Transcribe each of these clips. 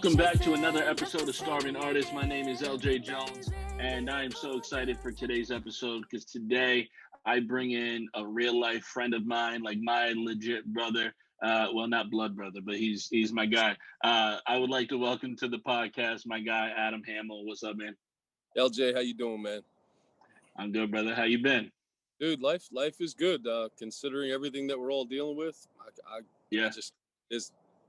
Welcome back to another episode of Starving Artists. My name is LJ Jones, and I am so excited for today's episode because today I bring in a real life friend of mine, like my legit brother. Well, not blood brother, but he's my guy. I would like to welcome to the podcast my guy Adam Hamill. What's up, man? LJ, how you doing, man? I'm good, brother. How you been? Dude, life is good. Considering everything that we're all dealing with,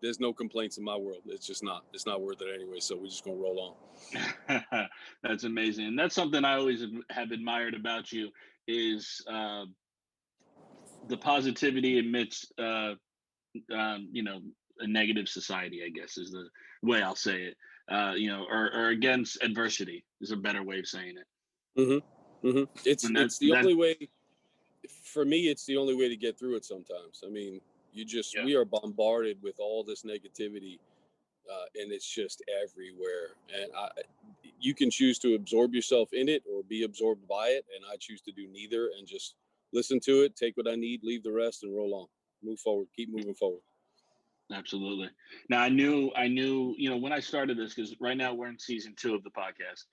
there's no complaints in my world. It's not worth it anyway. So we're just gonna roll on. That's amazing, and that's something I always have admired about you is the positivity amidst a negative society, I guess is the way I'll say it. Or against adversity is a better way of saying it. Mm-hmm. Mm-hmm. It's the only way. For me, it's the only way to get through it sometimes. I mean, we are bombarded with all this negativity, and it's just everywhere. And you can choose to absorb yourself in it or be absorbed by it. And I choose to do neither and just listen to it, take what I need, leave the rest, and roll on. Move forward. Keep moving forward. Absolutely. Now, I knew, when I started this, because right now we're in season 2 of the podcast.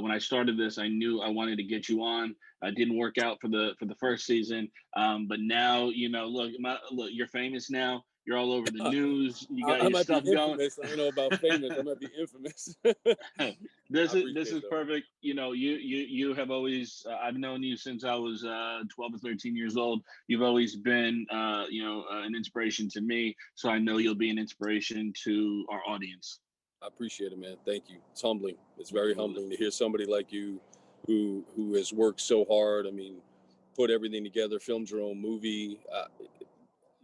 When I started this, I knew I wanted to get you on. It didn't work out for the first season, but now look, you're famous now. You're all over the news. You got your stuff going. I don't know about famous. I might be infamous. This is perfect. You have always. I've known you since I was 12 or 13 years old. You've always been, an inspiration to me. So I know you'll be an inspiration to our audience. I appreciate it, man. Thank you. It's humbling. It's very humbling to hear somebody like you who has worked so hard. I mean, put everything together, filmed your own movie.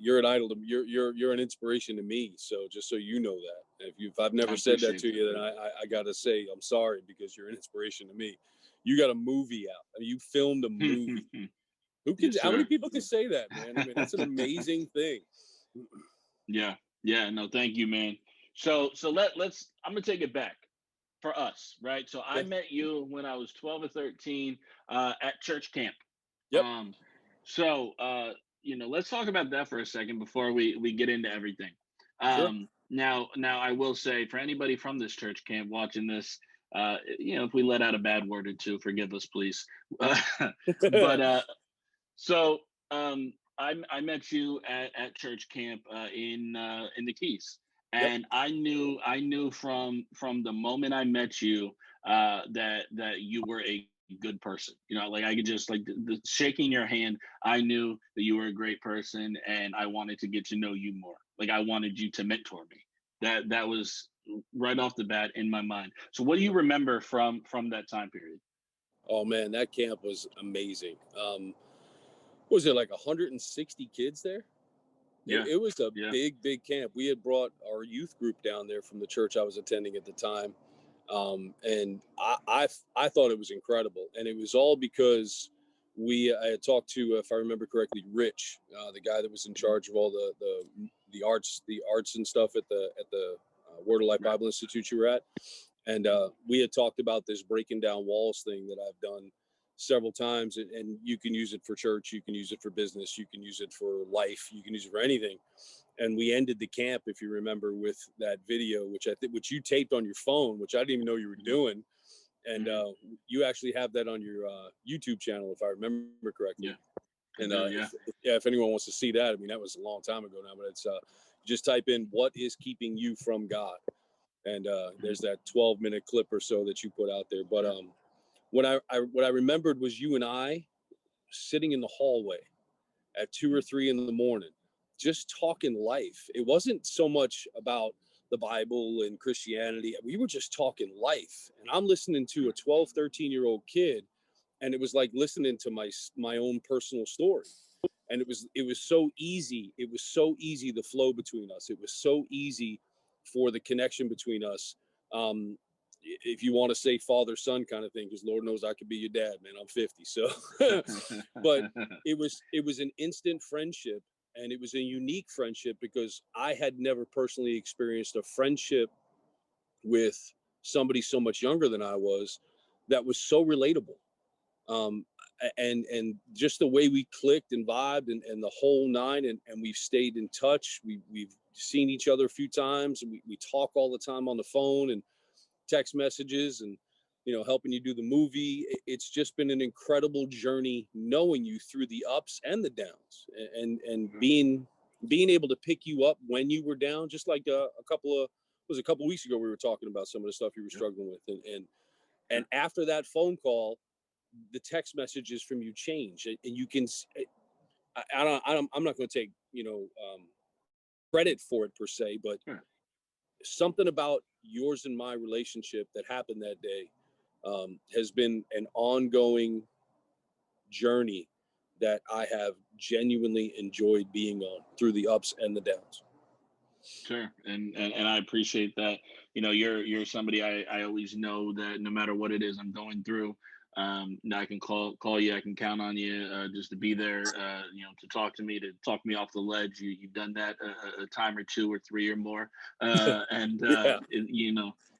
You're an idol. You're an inspiration to me. So just so you know that, if I've never said that to you, then I gotta say I'm sorry because you're an inspiration to me. You got a movie out. I mean, you filmed a movie. How many people can say that, man? I mean, that's an amazing thing. Yeah. No, thank you, man. So let's. I'm gonna take it back for us, right? So I met you when I was 12 or 13 at church camp. Yep. Let's talk about that for a second before we get into everything. Sure. Now I will say for anybody from this church camp watching this, if we let out a bad word or two, forgive us, please. I met you at church camp in the Keys, and I knew from the moment I met you that you were a good person. I could just the shaking your hand, I knew that you were a great person, and I wanted to get to know you more. I wanted you to mentor me. That was right off the bat in my mind. So what do you remember from that time period? Oh man, that camp was amazing. Was there 160 kids there? Yeah. It was a big camp. We had brought our youth group down there from the church I was attending at the time. And I thought it was incredible. And it was all because I had talked to, if I remember correctly, Rich, the guy that was in charge of all the arts and stuff at the Word of Life Bible Institute you were at. And we had talked about this breaking down walls thing that I've done several times, and you can use it for church, you can use it for business, you can use it for life, you can use it for anything. And we ended the camp, if you remember, with that video, which you taped on your phone, which I didn't even know you were doing. And you actually have that on your YouTube channel, if I remember correctly. Yeah. And if anyone wants to see that, I mean, that was a long time ago now, but it's just type in "what is keeping you from God," and there's that 12-minute clip or so that you put out there. But what I remembered was you and I sitting in the hallway at 2 or 3 in the morning, just talking life. It wasn't so much about the Bible and Christianity. We were just talking life. And I'm listening to a 12, 13-year-old kid, and it was like listening to my own personal story. And it was so easy. It was so easy, the flow between us. It was so easy for the connection between us. If you want to say father son kind of thing, because Lord knows I could be your dad, man. I'm 50. So, but it was an instant friendship, and it was a unique friendship because I had never personally experienced a friendship with somebody so much younger than I was that was so relatable. Um, and just the way we clicked and vibed and the whole nine, and we've stayed in touch. We've seen each other a few times, and we talk all the time on the phone and text messages, and helping you do the movie. It's just been an incredible journey knowing you through the ups and the downs, and being able to pick you up when you were down, just like a couple weeks ago we were talking about some of the stuff you were struggling with, and after that phone call, the text messages from you change, and you can. I'm not going to take credit for it per se, but something about yours and my relationship that happened that day has been an ongoing journey that I have genuinely enjoyed being on through the ups and the downs. Sure, and I appreciate that. You're somebody I always know that no matter what it is I'm going through, I can call you. I can count on you just to be there. To talk to me off the ledge. You've done that a time or two or three or more, and Yeah.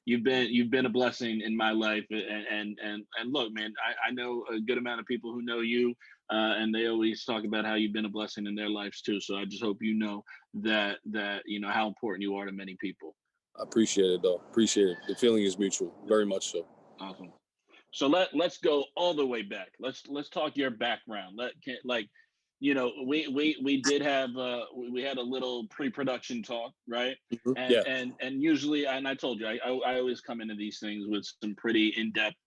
you've been a blessing in my life. And look, man, I know a good amount of people who know you. And they always talk about how you've been a blessing in their lives too. So I just hope you know that how important you are to many people. I appreciate it, though. Appreciate it. The feeling is mutual, very much so. Awesome. So let's go all the way back. Let's talk your background. We did have we had a little pre-production talk, right? Mm-hmm. And Yeah. and usually, and I told you, I always come into these things with some pretty in-depth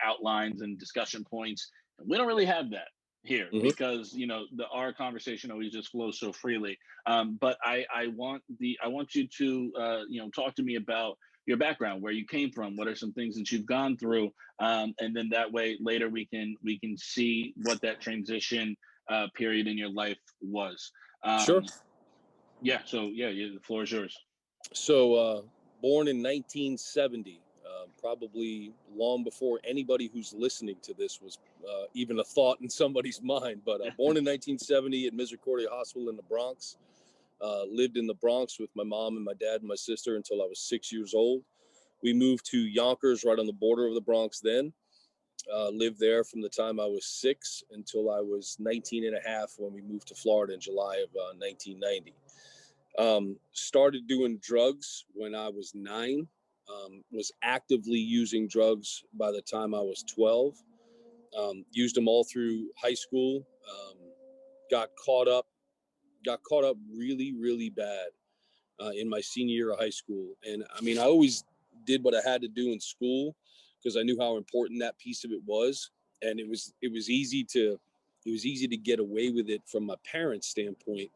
outlines and discussion points. We don't really have that here Mm-hmm. because our conversation always just flows so freely. But I want you to talk to me about your background, where you came from, what are some things that you've gone through, and then that way later we can see what that transition period in your life was. Sure. Yeah. So yeah, the floor is yours. So born in 1970, probably long before anybody who's listening to this was even a thought in somebody's mind. But born in 1970 at Misericordia Hospital in the Bronx. Lived in the Bronx with my mom and my dad and my sister until I was 6 years old. We moved to Yonkers, right on the border of the Bronx then. Lived there from the time I was 6 until I was 19 and a half when we moved to Florida in July of 1990. Started doing drugs when I was 9. Was actively using drugs by the time I was 12. Used them all through high school. Got caught up really, really bad in my senior year of high school. And I mean, I always did what I had to do in school because I knew how important that piece of it was. And it was easy to get away with it from my parents' standpoint,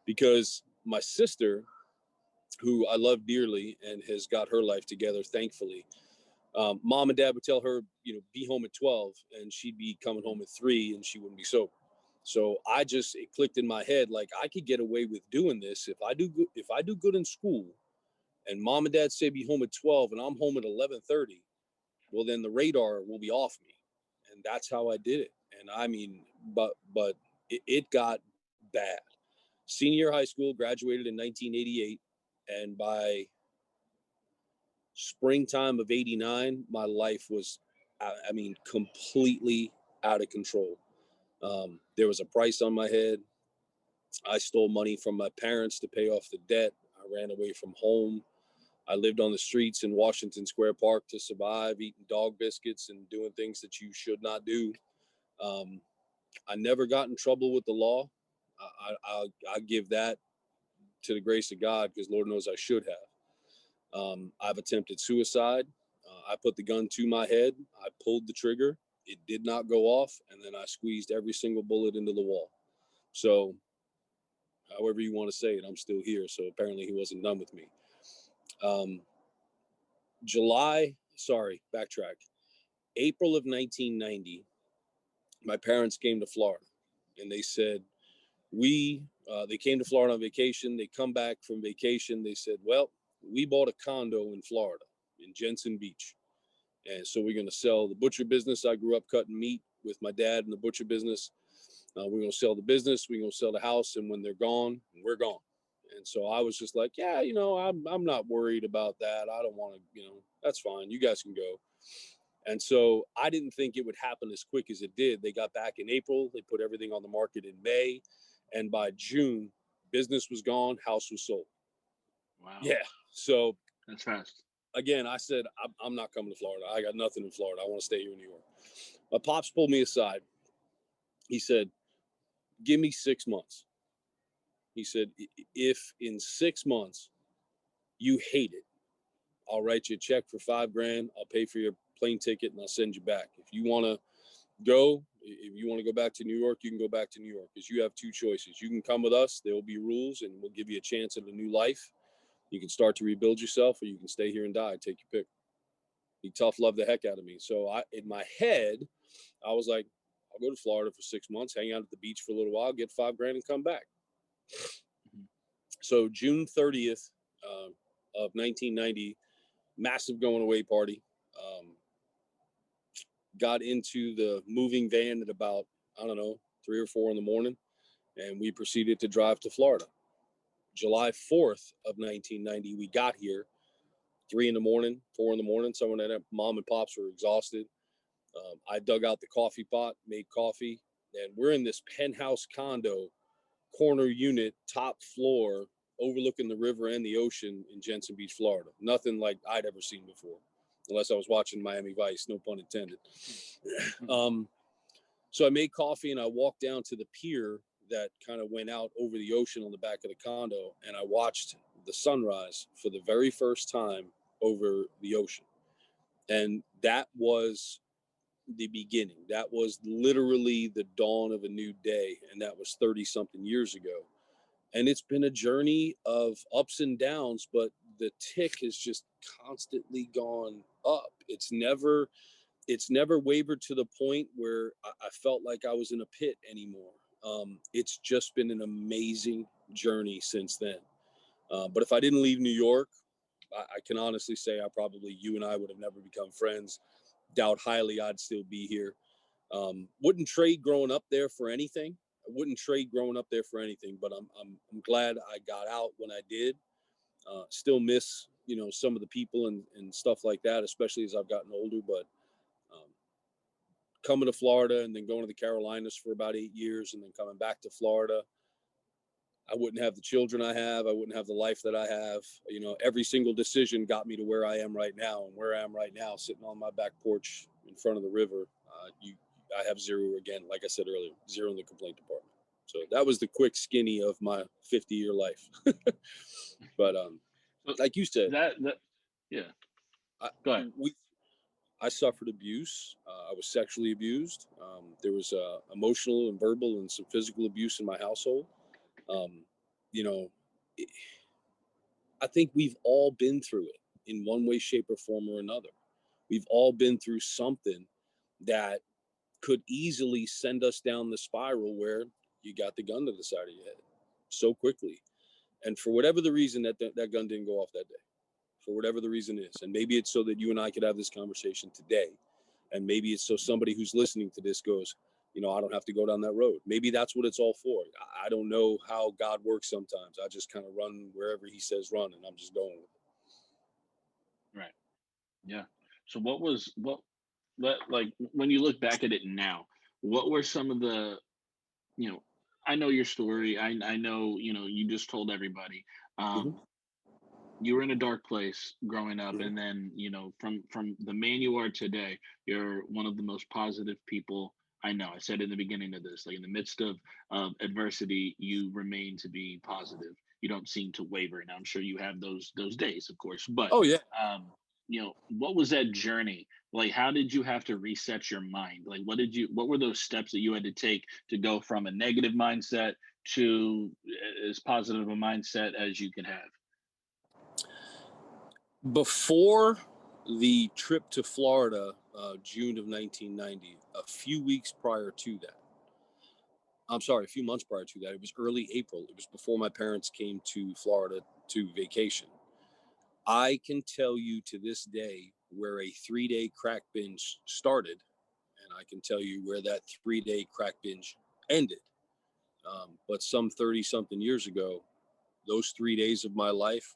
because my sister, who I love dearly and has got her life together, thankfully, mom and dad would tell her, be home at 12, and she'd be coming home at 3 and she wouldn't be sober. So it clicked in my head, like, I could get away with doing this if I do good in school, and mom and dad say be home at 12 and I'm home at 11:30. Well, then the radar will be off me. And that's how I did it. And I mean, but it got bad. Senior year of high school, graduated in 1988, and by springtime of 89, my life was, I mean, completely out of control. There was a price on my head. I stole money from my parents to pay off the debt. I ran away from home. I lived on the streets in Washington Square Park to survive, eating dog biscuits and doing things that you should not do. I never got in trouble with the law. I give that to the grace of God, because Lord knows I should have. I've attempted suicide. I put the gun to my head. I pulled the trigger. It did not go off. And then I squeezed every single bullet into the wall. So however you want to say it, I'm still here. So apparently he wasn't done with me. April of 1990, my parents came to Florida, and they said, they came to Florida on vacation. They come back from vacation. They said, well, we bought a condo in Florida in Jensen Beach. And so we're going to sell the butcher business. I grew up cutting meat with my dad in the butcher business. We're going to sell the business. We're going to sell the house. And when they're gone, we're gone. And so I was just like, yeah, I'm not worried about that. I don't want to, that's fine. You guys can go. And so I didn't think it would happen as quick as it did. They got back in April. They put everything on the market in May. And by June, business was gone, house was sold. Wow. Yeah. So that's fast. Again, I said, I'm not coming to Florida. I got nothing in Florida. I want to stay here in New York. My pops pulled me aside. He said, give me 6 months. He said, if in 6 months you hate it, I'll write you a check for $5,000. I'll pay for your plane ticket and I'll send you back. If you want to go back to New York, you can go back to New York, because you have two choices. You can come with us. There will be rules and we'll give you a chance at a new life. You can start to rebuild yourself, or you can stay here and die. Take your pick. He tough loved the heck out of me. So in my head, I was like, I'll go to Florida for 6 months, hang out at the beach for a little while, get $5,000 and come back. Mm-hmm. So June 30th of 1990, massive going away party. Got into the moving van at about, 3 or 4 in the morning, and we proceeded to drive to Florida. July 4th of 1990, we got here, 3 in the morning, 4 in the morning. Someone at mom and pops were exhausted. I dug out the coffee pot, made coffee, and we're in this penthouse condo, corner unit, top floor, overlooking the river and the ocean in Jensen Beach, Florida. Nothing like I'd ever seen before, unless I was watching Miami Vice, no pun intended. So I made coffee and I walked down to the pier that kind of went out over the ocean on the back of the condo, and I watched the sunrise for the very first time over the ocean. And that was the beginning. That was literally the dawn of a new day, and that was 30-something years ago. And it's been a journey of ups and downs, but the tick has just constantly gone up. It's never wavered to the point where I felt like I was in a pit anymore. It's just been an amazing journey since then. But if I didn't leave New York, I can honestly say you and I would have never become friends. Doubt highly I'd still be here. Wouldn't trade growing up there for anything. But I'm glad I got out when I did. Still miss, some of the people and stuff like that, especially as I've gotten older. But coming to Florida and then going to the Carolinas for about 8 years and then coming back to Florida, I wouldn't have the children I have. I wouldn't have the life that I have. Every single decision got me to where I am right now. And where I am right now, sitting on my back porch in front of the river, I have zero, again, like I said earlier, zero in the complaint department. So that was the quick skinny of my 50-year life. But like you said, yeah. Go ahead. I suffered abuse. I was sexually abused. There was emotional and verbal and some physical abuse in my household. I think we've all been through it in one way, shape, or form or another. We've all been through something that could easily send us down the spiral where you got the gun to the side of your head so quickly. And for whatever the reason that gun didn't go off that day, for whatever the reason is, and maybe it's so that you and I could have this conversation today. And maybe it's so somebody who's listening to this goes, I don't have to go down that road. Maybe that's what it's all for. I don't know how God works sometimes. I just kind of run wherever he says run, and I'm just going with it. Right. Yeah. So like when you look back at it now, what were some of the, I know your story. I know, you just told everybody. You were in a dark place growing up, and then from the man you are today, you're one of the most positive people I know. I said in the beginning of this, like in the midst of adversity, you remain to be positive. You don't seem to waver, and I'm sure you have those days, of course. But what was that journey like? How did you have to reset your mind? Like, what were those steps that you had to take to go from a negative mindset to as positive a mindset as you can have? Before the trip to Florida, June of 1990, a few months prior to that, it was early April. It was before my parents came to Florida to vacation. I can tell you to this day where a 3-day crack binge started, and I can tell you where that 3-day crack binge ended. But some 30-something years ago, those 3 days of my life,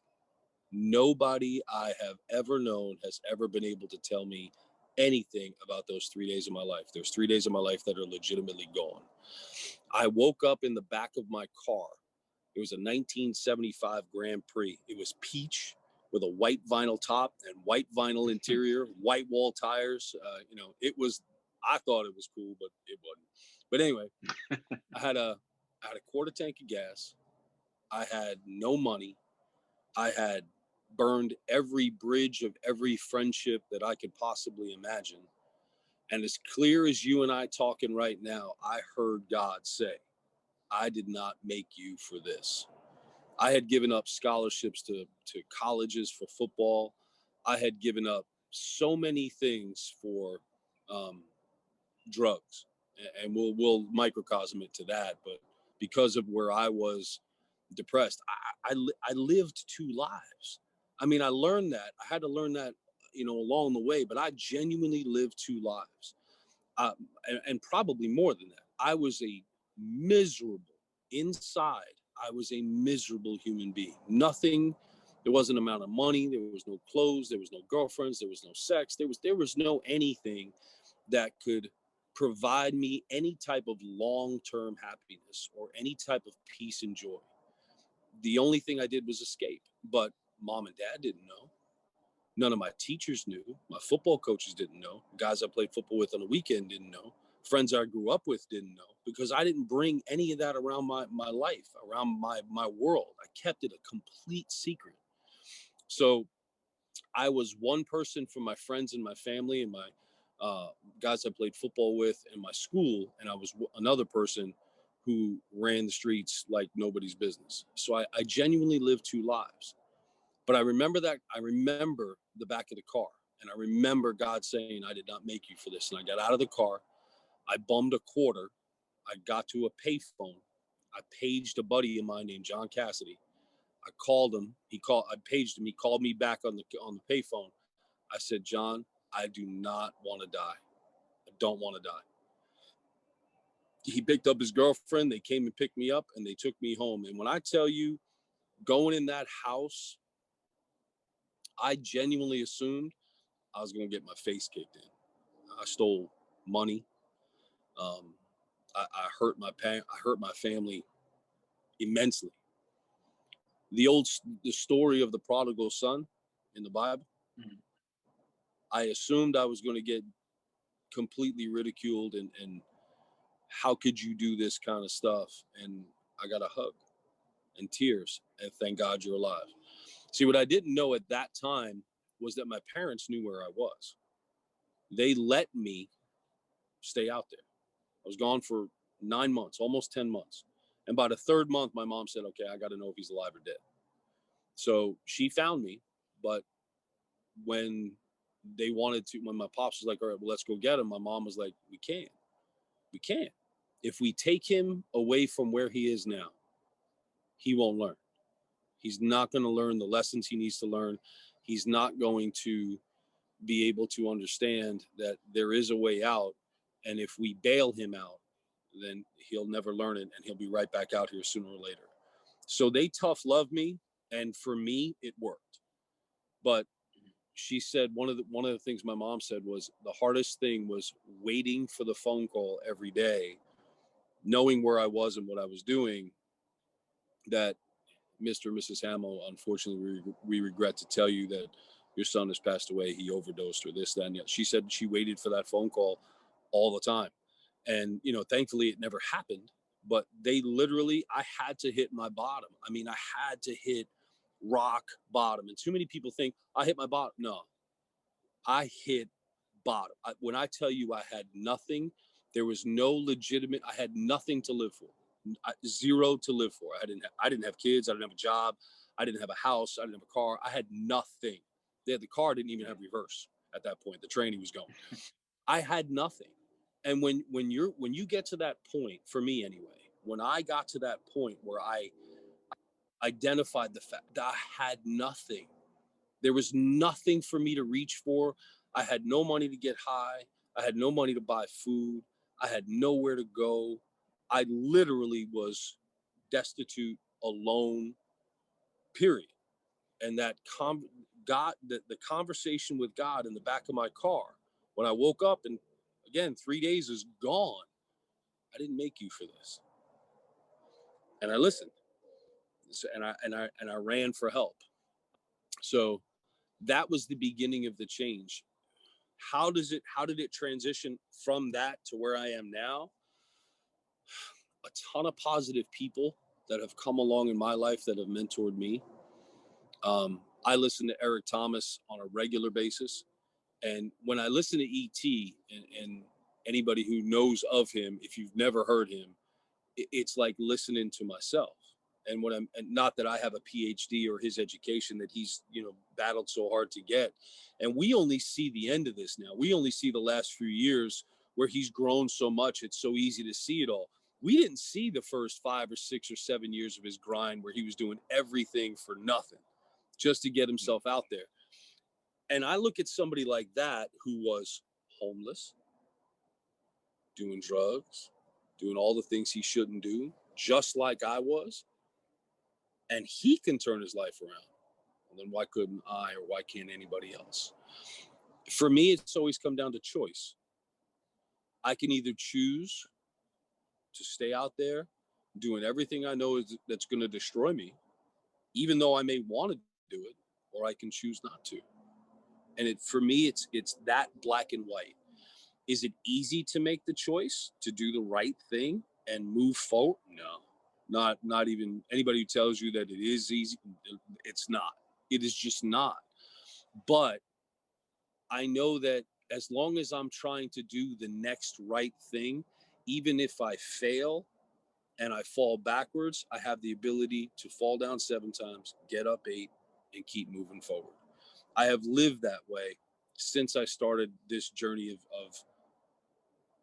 nobody I have ever known has ever been able to tell me anything about those 3 days of my life. There's 3 days of my life that are legitimately gone. I woke up in the back of my car. It was a 1975 Grand Prix. It was peach with a white vinyl top and white vinyl interior, white wall tires. It was, I thought it was cool, but it wasn't. But anyway, I had a quarter tank of gas. I had no money. I had burned every bridge of every friendship that I could possibly imagine. And as clear as you and I talking right now, I heard God say, I did not make you for this. I had given up scholarships to colleges for football. I had given up so many things for drugs, and we'll microcosm it to that. But because of where I was depressed, I lived two lives. I mean, I learned that. I had to learn that, along the way. But I genuinely lived two lives, and probably more than that. I was a miserable inside. I was a miserable human being. Nothing. There wasn't an amount of money. There was no clothes. There was no girlfriends. There was no sex. There was no anything that could provide me any type of long-term happiness or any type of peace and joy. The only thing I did was escape. But mom and dad didn't know. None of my teachers knew. My football coaches didn't know. Guys I played football with on the weekend didn't know. Friends I grew up with didn't know, because I didn't bring any of that around my life, around my world. I kept it a complete secret. So I was one person from my friends and my family and my guys I played football with and my school, and I was another person who ran the streets like nobody's business. So I genuinely lived two lives. But I remember the back of the car, and I remember God saying, I did not make you for this. And I got out of the car. I bummed a quarter. I got to a payphone. I paged a buddy of mine named John Cassidy. I called him. I paged him. He called me back on the payphone. I said, John, I do not want to die. I don't want to die. He picked up his girlfriend. They came and picked me up, and they took me home. And when I tell you, going in that house, I genuinely assumed I was going to get my face kicked in. I stole money. Um, I hurt I hurt my family immensely. The story of the prodigal son in the Bible. Mm-hmm. I assumed I was going to get completely ridiculed and how could you do this kind of stuff? And I got a hug and tears, and thank God you're alive. See, what I didn't know at that time was that my parents knew where I was. They let me stay out there. I was gone for 9 months, almost 10 months. And by the third month, my mom said, okay, I got to know if he's alive or dead. So she found me. But when when my pops was like, all right, well, let's go get him, my mom was like, we can't. We can't. If we take him away from where he is now, he won't learn. He's not going to learn the lessons he needs to learn. He's not going to be able to understand that there is a way out. And if we bail him out, then he'll never learn it, and he'll be right back out here sooner or later. So they tough love me, and for me, it worked. But she said one of the things my mom said was the hardest thing was waiting for the phone call every day, knowing where I was and what I was doing, that Mr. and Mrs. Hamill, unfortunately, we regret to tell you that your son has passed away. He overdosed, or this, that, and that. She said she waited for that phone call all the time. And, thankfully it never happened, but I had to hit my bottom. I mean, I had to hit rock bottom. And too many people think I hit my bottom. No, I hit bottom. When I tell you I had nothing, there was I had nothing to live for. Zero to live for. I didn't have kids. I didn't have a job. I didn't have a house. I didn't have a car. I had nothing. The car didn't even have reverse at that point. The train he was going. I had nothing. And when you get to that point, for me anyway, when I got to that point where I identified the fact that I had nothing, there was nothing for me to reach for. I had no money to get high. I had no money to buy food. I had nowhere to go. I literally was destitute, alone, period. And that the conversation with God in the back of my car, When I woke up and again, 3 days is gone. I didn't make you for this. And I listened. And I ran for help. So that was the beginning of the change. How did it transition from that to where I am now? A ton of positive people that have come along in my life that have mentored me. I listen to Eric Thomas on a regular basis. And when I listen to E.T. and anybody who knows of him, if you've never heard him, it's like listening to myself. And not that I have a PhD or his education that he's, battled so hard to get. And we only see the end of this now. We only see the last few years where he's grown so much. It's so easy to see it all. We didn't see the first 5 or 6 or 7 years of his grind where he was doing everything for nothing just to get himself out there. And I look at somebody like that who was homeless, doing drugs, doing all the things he shouldn't do, just like I was. And he can turn his life around. Well, then why couldn't I, or why can't anybody else? For me, it's always come down to choice. I can either choose to stay out there doing everything I know that's going to destroy me, even though I may want to do it, or I can choose not to. And for me, it's that black and white. Is it easy to make the choice to do the right thing and move forward? No, not even anybody who tells you that it is easy. It's not. It is just not. But I know that as long as I'm trying to do the next right thing, even if I fail and I fall backwards, I have the ability to fall down 7 times, get up 8, and keep moving forward. I have lived that way since I started this journey of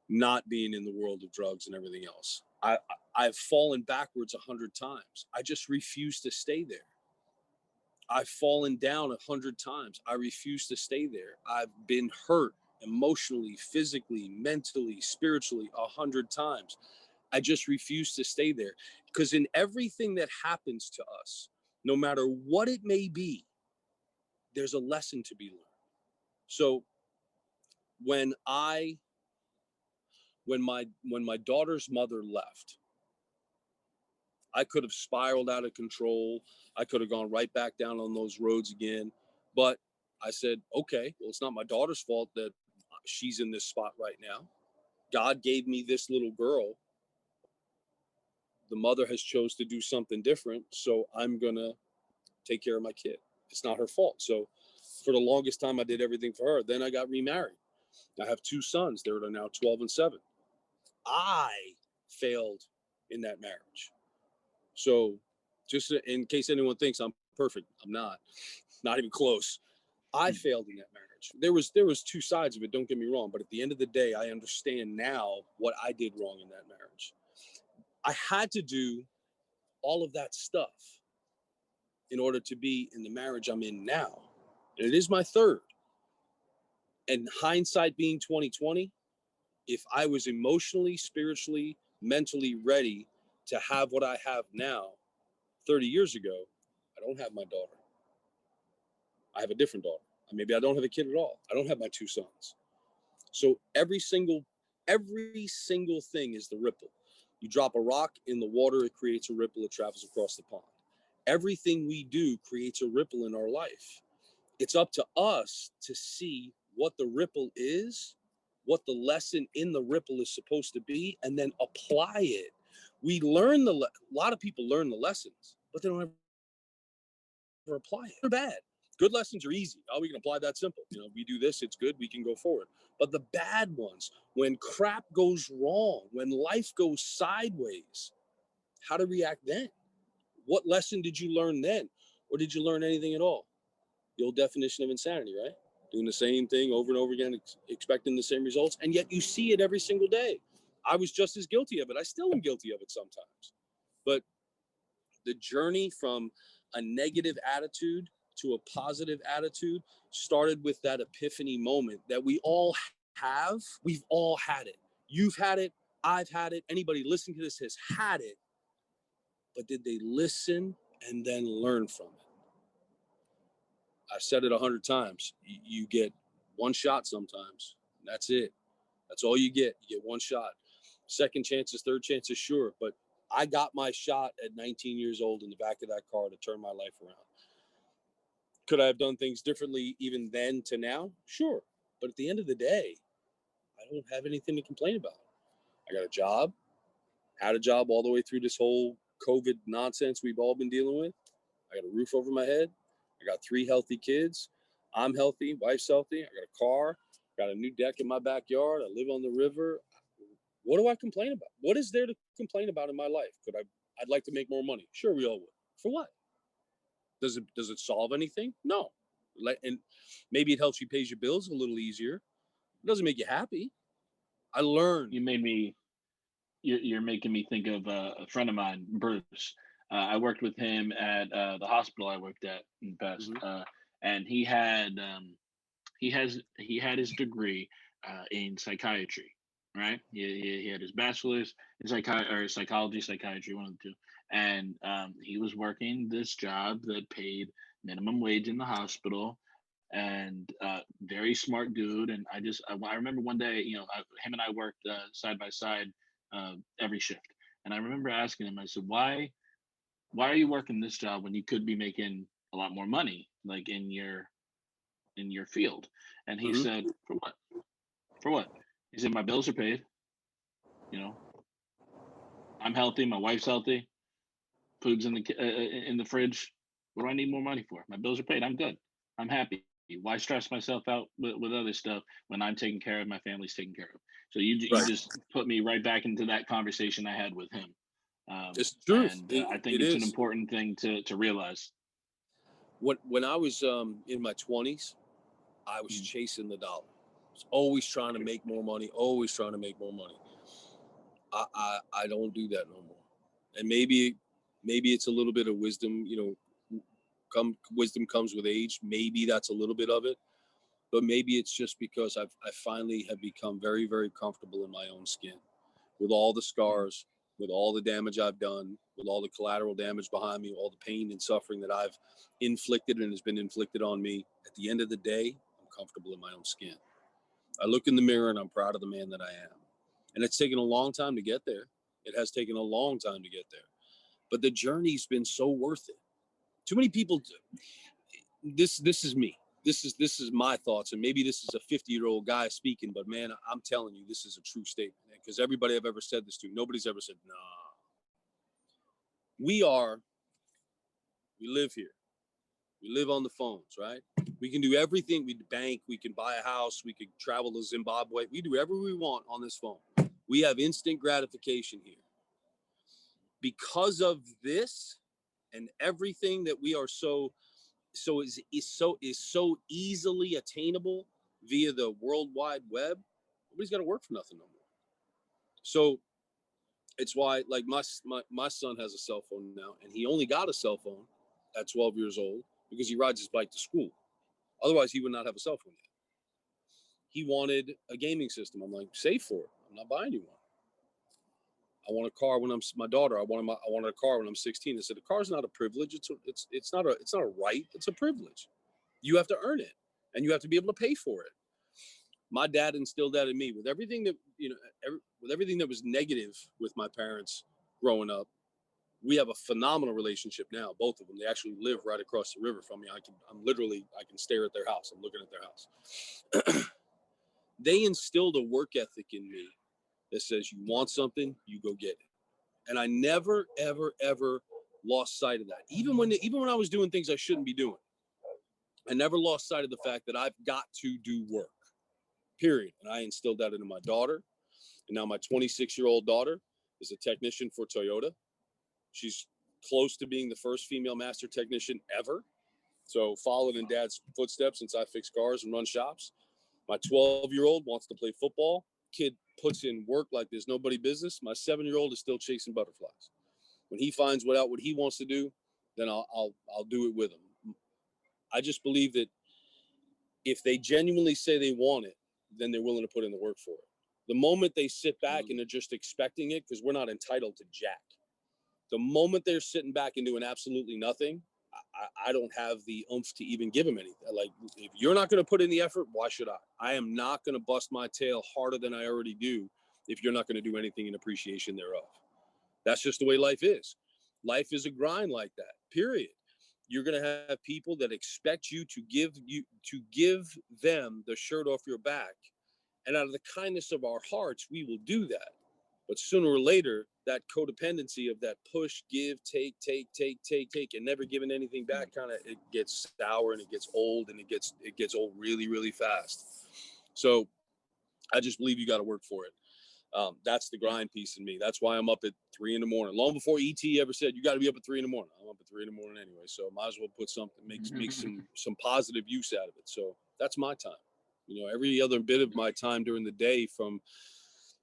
not being in the world of drugs and everything else. I've fallen backwards 100 times. I just refuse to stay there. I've fallen down 100 times. I refuse to stay there. I've been hurt emotionally, physically, mentally, spiritually 100 times. I just refuse to stay there, because in everything that happens to us, no matter what it may be, there's a lesson to be learned. So when my daughter's mother left, I could have spiraled out of control. I could have gone right back down on those roads again. But I said, okay, well, it's not my daughter's fault that she's in this spot right now. God gave me this little girl. The mother has chose to do something different, so I'm going to take care of my kid. It's not her fault. So for the longest time, I did everything for her. Then I got remarried. I have 2 sons. They're now 12 and 7. I failed in that marriage. So just in case anyone thinks I'm perfect, I'm not even close. I failed in that marriage. There was 2 sides of it, don't get me wrong, but at the end of the day, I understand now what I did wrong in that marriage. I had to do all of that stuff in order to be in the marriage I'm in now. And it is my 3rd. And hindsight being 2020, if I was emotionally, spiritually, mentally ready to have what I have now 30 years ago, I don't have my daughter. I have a different daughter. Maybe I don't have a kid at all. I don't have my 2 sons. So every single thing is the ripple. You drop a rock in the water, it creates a ripple, it travels across the pond. Everything we do creates a ripple in our life. It's up to us to see what the ripple is, what the lesson in the ripple is supposed to be, and then apply it. We learn a lot of people learn the lessons, but they don't ever apply it. They're bad. Good lessons are easy. Oh, we can apply that simple. We do this, it's good, we can go forward. But the bad ones, when crap goes wrong, when life goes sideways, how to react then? What lesson did you learn then? Or did you learn anything at all? The old definition of insanity, right? Doing the same thing over and over again, expecting the same results, and yet you see it every single day. I was just as guilty of it. I still am guilty of it sometimes. But the journey from a negative attitude to a positive attitude started with that epiphany moment that we all have. We've all had it. You've had it. I've had it. Anybody listening to this has had it. But did they listen and then learn from it? I've said it 100 times. You get one shot sometimes. That's it. That's all you get. You get one shot. Second chances, third chances, sure. But I got my shot at 19 years old in the back of that car to turn my life around. Could I have done things differently even then to now? Sure. But at the end of the day, I don't have anything to complain about. I got a job, had a job all the way through this whole COVID nonsense we've all been dealing with. I got a roof over my head. I got 3 healthy kids. I'm healthy. Wife's healthy. I got a car. Got a new deck in my backyard. I live on the river. What do I complain about? What is there to complain about in my life? I'd like to make more money. Sure, we all would. For what? Does it solve anything? No. And maybe it helps you pay your bills a little easier. It doesn't make you happy. I learned. You're making me think of a friend of mine, Bruce. I worked with him at the hospital I worked at in the past, and he had his degree in psychiatry, right? He had his bachelor's in psychology, one of the two, and he was working this job that paid minimum wage in the hospital, and very smart dude. And I remember one day, him and I worked side by side every shift, and I remember asking him, I said, why are you working this job when you could be making a lot more money, like in your field? And he said, for what? For what? He said, my bills are paid. I'm healthy. My wife's healthy. Food's in the fridge. What do I need more money for? My bills are paid. I'm good. I'm happy. Why stress myself out with other stuff when I'm taken care of, my family's taken care of? So you just put me right back into that conversation I had with him. It's the truth. And I think it's an important thing to realize. When I was in my 20s, I was chasing the dollar. I was always trying to make more money. Always trying to make more money. I don't do that no more. And maybe it's a little bit of wisdom. Wisdom comes with age. Maybe that's a little bit of it. But maybe it's just because I finally have become very, very comfortable in my own skin, with all the scars, with all the damage I've done, with all the collateral damage behind me, all the pain and suffering that I've inflicted and has been inflicted on me. At the end of the day, I'm comfortable in my own skin. I look in the mirror and I'm proud of the man that I am. And it's taken a long time to get there. It has taken a long time to get there. But the journey's been so worth it. Too many people, this is me. This is my thoughts, and maybe this is a 50-year-old guy speaking, but man, I'm telling you, this is a true statement, because everybody I've ever said this to, nobody's ever said, nah. We live here. We live on the phones, right? We can do everything. We bank, we can buy a house, we can travel to Zimbabwe. We do whatever we want on this phone. We have instant gratification here. Because of this and everything that we are so easily attainable via the World Wide Web, nobody's got to work for nothing no more. So it's why, like, my son has a cell phone now, and he only got a cell phone at 12 years old because he rides his bike to school. Otherwise, he would not have a cell phone yet. He wanted a gaming system. I'm like, save for it. I'm not buying you one. I want a car when I'm my daughter. I wanted a car when I'm 16. I said, the car's not a privilege. It's not a right. It's a privilege. You have to earn it, and you have to be able to pay for it. My dad instilled that in me with everything that, with everything that was negative with my parents growing up. We have a phenomenal relationship now, both of them. They actually live right across the river from me. I can stare at their house. I'm looking at their house. They instilled a work ethic in me that says, you want something, you go get it. And I never, ever, ever lost sight of that. Even when I was doing things I shouldn't be doing, I never lost sight of the fact that I've got to do work, period. And I instilled that into my daughter. And now my 26-year-old daughter is a technician for Toyota. She's close to being the first female master technician ever. So followed in dad's footsteps since I fix cars and run shops. My 12-year-old wants to play football. Kid puts in work like there's nobody business. My 7-year-old is still chasing butterflies. When he finds what he wants to do, then I'll do it with him. I just believe that if they genuinely say they want it, then they're willing to put in the work for it. The moment they sit back and they're just expecting it, because we're not entitled to jack. The moment they're sitting back and doing absolutely nothing, I don't have the oomph to even give him anything. Like, if you're not going to put in the effort, why should I? I am not going to bust my tail harder than I already do if you're not going to do anything in appreciation thereof. That's just the way life is. Life is a grind like that, period. You're going to have people that expect you to give them the shirt off your back. And out of the kindness of our hearts, we will do that. But sooner or later, that codependency of that push, give, take, and never giving anything back, kind of, it gets sour and it gets old, and it gets old really, really fast. So I just believe you got to work for it. That's the grind piece in me. That's why I'm up at 3 a.m. Long before ET ever said you got to be up at 3 a.m. I'm up at 3 a.m. anyway. So might as well put something, make some positive use out of it. So that's my time. Every other bit of my time during the day, from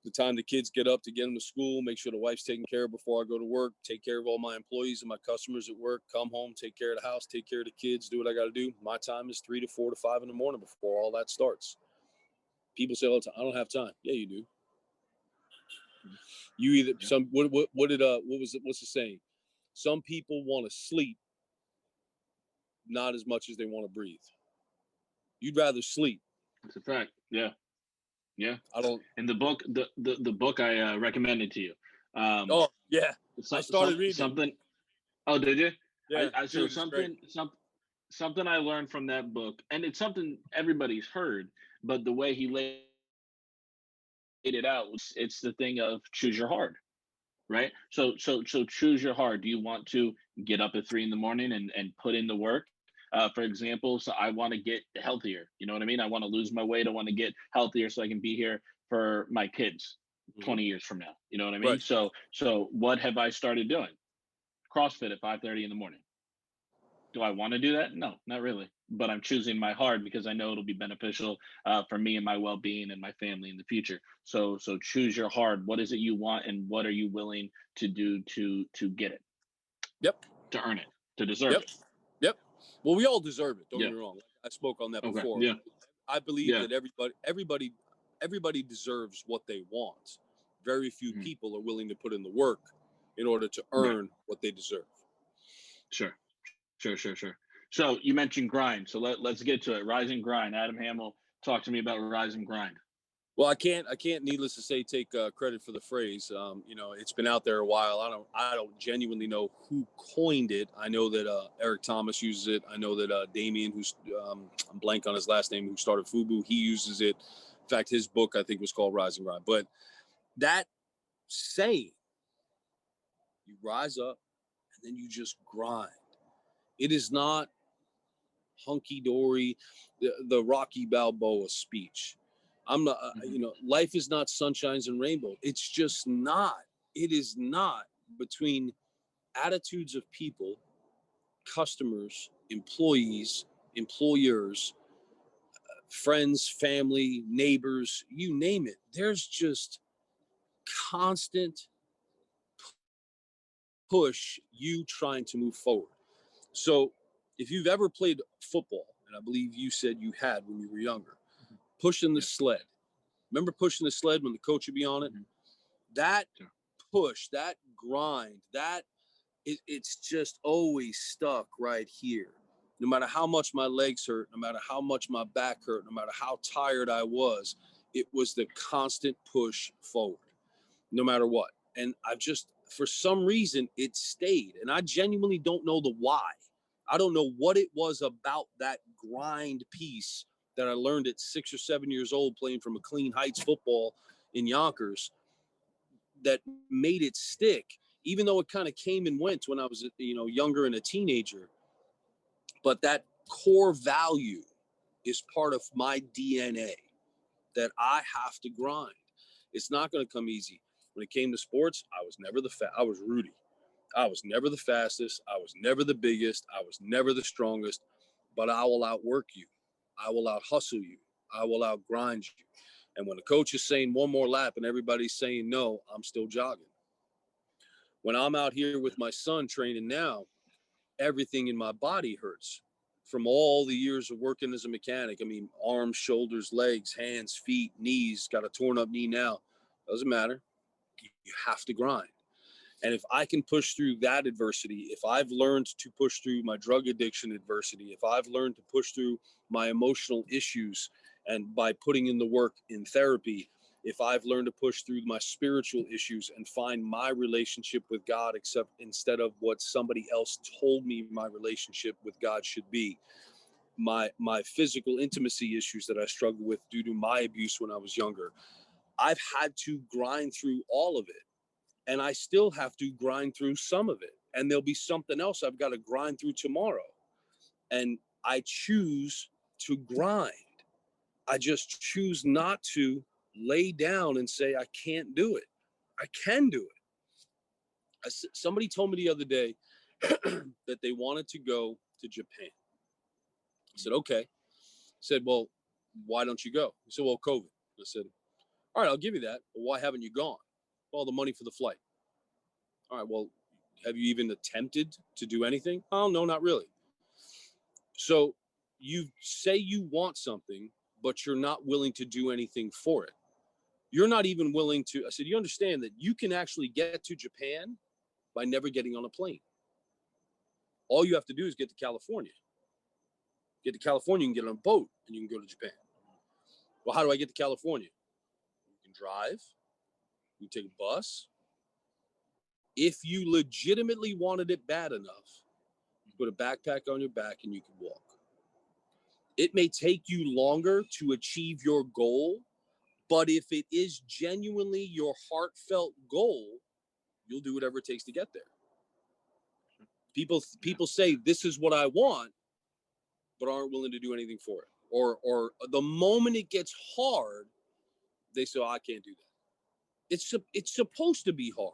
the time the kids get up to get them to school, make sure the wife's taken care of before I go to work, take care of all my employees and my customers at work, come home, take care of the house, take care of the kids, do what I got to do. My time is 3 to 4 to 5 in the morning before all that starts. People say all the time, I don't have time. Yeah, you do. You either what's the saying? Some people want to sleep not as much as they want to breathe. You'd rather sleep. It's a fact. Yeah. I don't. In the book, the book I recommended to you. Oh yeah, I started reading something. Oh, did you? Yeah. So something I learned from that book, and it's something everybody's heard, but the way he laid it out, it's the thing of choose your hard, right? So choose your hard. Do you want to get up at 3 a.m. and put in the work? For example, so I want to get healthier. You know what I mean? I want to lose my weight. I want to get healthier so I can be here for my kids 20 years from now. You know what I mean? Right. So what have I started doing? CrossFit at 5:30 in the morning. Do I want to do that? No, not really. But I'm choosing my hard because I know it'll be beneficial for me and my well-being and my family in the future. So choose your hard. What is it you want, and what are you willing to do to get it? Yep. To earn it, to deserve it. Yep. Well, we all deserve it. Don't Yeah. get me wrong. I spoke on that Okay. before. Yeah. I believe that everybody deserves what they want. Very few people are willing to put in the work in order to earn what they deserve. Sure. So you mentioned grind. So let's get to it. Rise and grind. Adam Hamill, talk to me about rise and grind. Well, I can't. Needless to say, take credit for the phrase. It's been out there a while. I don't genuinely know who coined it. I know that Eric Thomas uses it. I know that Damien, who's I'm blank on his last name, who started Fubu, he uses it. In fact, his book I think was called Rise and Grind. But that saying, you rise up and then you just grind. It is not hunky dory, the Rocky Balboa speech. I'm not, life is not sunshines and rainbows. It's just not. It is not. Between attitudes of people, customers, employees, employers, friends, family, neighbors, you name it. There's just constant push you trying to move forward. So if you've ever played football, and I believe you said you had when you were younger, pushing the sled. Remember pushing the sled when the coach would be on it? That push, that grind, it's just always stuck right here. No matter how much my legs hurt, no matter how much my back hurt, no matter how tired I was, it was the constant push forward, no matter what. And for some reason, it stayed. And I genuinely don't know the why. I don't know what it was about that grind piece that I learned at 6 or 7 years old playing for McLean Heights football in Yonkers that made it stick, even though it kind of came and went when I was, younger and a teenager. But that core value is part of my DNA that I have to grind. It's not going to come easy. When it came to sports, I was never I was Rudy. I was never the fastest. I was never the biggest. I was never the strongest, but I will outwork you. I will out hustle you. I will out grind you. And when the coach is saying one more lap and everybody's saying no, I'm still jogging. When I'm out here with my son training now, everything in my body hurts from all the years of working as a mechanic. I mean, arms, shoulders, legs, hands, feet, knees, got a torn up knee now. Doesn't matter. You have to grind. And if I can push through that adversity, if I've learned to push through my drug addiction adversity, if I've learned to push through my emotional issues, and by putting in the work in therapy, if I've learned to push through my spiritual issues and find my relationship with God, except instead of what somebody else told me my relationship with God should be, my physical intimacy issues that I struggle with due to my abuse when I was younger, I've had to grind through all of it. And I still have to grind through some of it. And there'll be something else I've got to grind through tomorrow. And I choose to grind. I just choose not to lay down and say, I can't do it. I can do it. Somebody told me the other day that they wanted to go to Japan. I said, okay. I said, well, why don't you go? He said, well, COVID. I said, all right, I'll give you that. But why haven't you gone? Well, the money for the flight. All right, well, have you even attempted to do anything? Oh, no, not really. So you say you want something, but you're not willing to do anything for it. You're not even willing to. I said, you understand that you can actually get to Japan by never getting on a plane. All you have to do is get to California. Get to California, you can get on a boat and you can go to Japan. Well, how do I get to California? You can drive, you can take a bus. If you legitimately wanted it bad enough, you put a backpack on your back and you can walk. It may take you longer to achieve your goal, but if it is genuinely your heartfelt goal, you'll do whatever it takes to get there. People say this is what I want, but aren't willing to do anything for it. Or the moment it gets hard, they say, oh, I can't do that. It's supposed to be hard.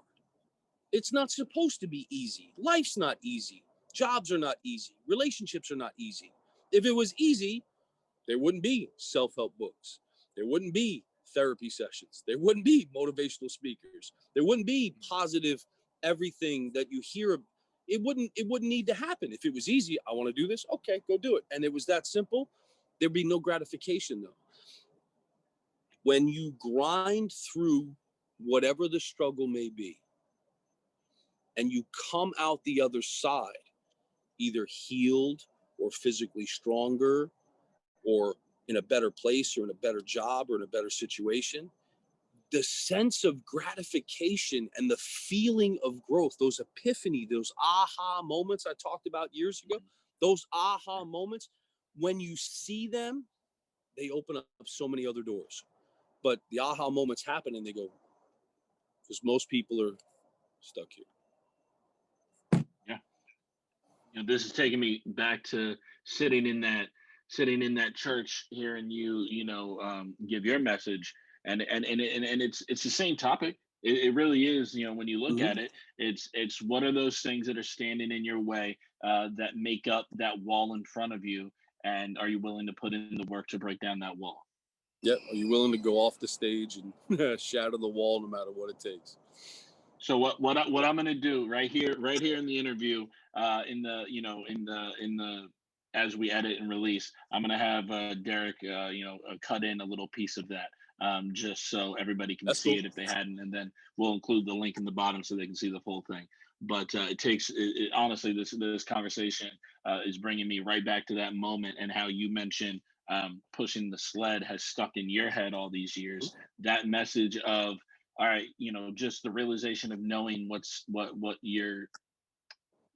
It's not supposed to be easy. Life's not easy. Jobs are not easy. Relationships are not easy. If it was easy, there wouldn't be self-help books. There wouldn't be therapy sessions. There wouldn't be motivational speakers. There wouldn't be positive everything that you hear. It wouldn't need to happen. If it was easy, I want to do this. Okay, go do it. And it was that simple, there'd be no gratification though. When you grind through whatever the struggle may be, and you come out the other side, either healed or physically stronger or in a better place or in a better job or in a better situation, the sense of gratification and the feeling of growth, those epiphany, those aha moments I talked about years ago, those aha moments, when you see them, they open up so many other doors. But the aha moments happen and they go, because most people are stuck here. Yeah. This is taking me back to sitting in that church, hearing you, give your message, and it's the same topic. It really is. When you look at it, it's what are those things that are standing in your way that make up that wall in front of you, and are you willing to put in the work to break down that wall? Yep. Are you willing to go off the stage and shatter the wall no matter what it takes? So what I'm gonna do right here in the interview, in the as we edit and release, I'm gonna have Derek, cut in a little piece of that, just so everybody can That's see cool. it if they hadn't, and then we'll include the link in the bottom so they can see the full thing. But honestly, this conversation is bringing me right back to that moment and how you mentioned pushing the sled has stuck in your head all these years. That message of all right, just the realization of knowing what your